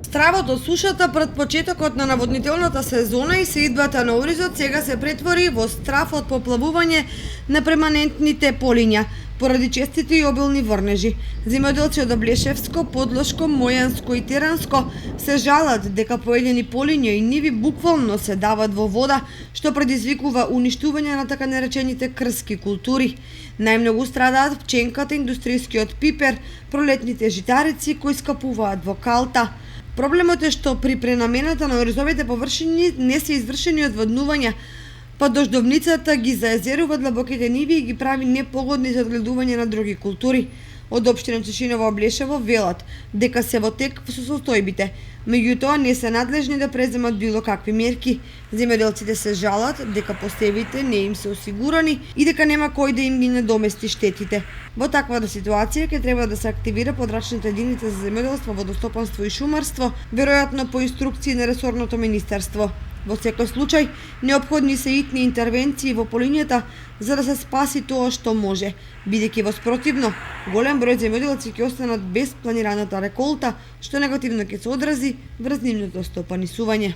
Стравот од сушата пред почетокот на наводнителната сезона и сеидбата на оризот сега се претвори во страв од поплавување на преманентните полиња поради честите и обилни врнежи. Земјоделци од Облешевско, Подлошко, Мојанско и Теранско се жалат дека поедени полиња и ниви буквално се дават во вода, што предизвикува уништување на така наречените крски култури. Најмногу страдаат пченката, индустријскиот пипер, пролетните житарици кои скапуваат во калта. Проблемот е што при пренамената на оризовите површини не се извршени одводнувања, па дождовницата ги заезерува длабоките ниви и ги прави непогодни за одгледување на други култури. Од општина Чешиново Облешево велат дека се во тек со состојбите, меѓутоа не се надлежни да преземат било какви мерки. Земјоделците се жалат дека посевите не им се осигурани и дека нема кој да им ги надомести штетите. Во таква ситуација ќе треба да се активира подрачната единица за земјоделство, водостопанство и шумарство, веројатно по инструкции на ресорното министерство. Во секој случај, неопходни се итни интервенции во полињата за да се спаси тоа што може, бидејќи во спротивно, голем број земјоделци ќе останат без планираната реколта, што негативно ќе се одрази врз нивното стопанисување.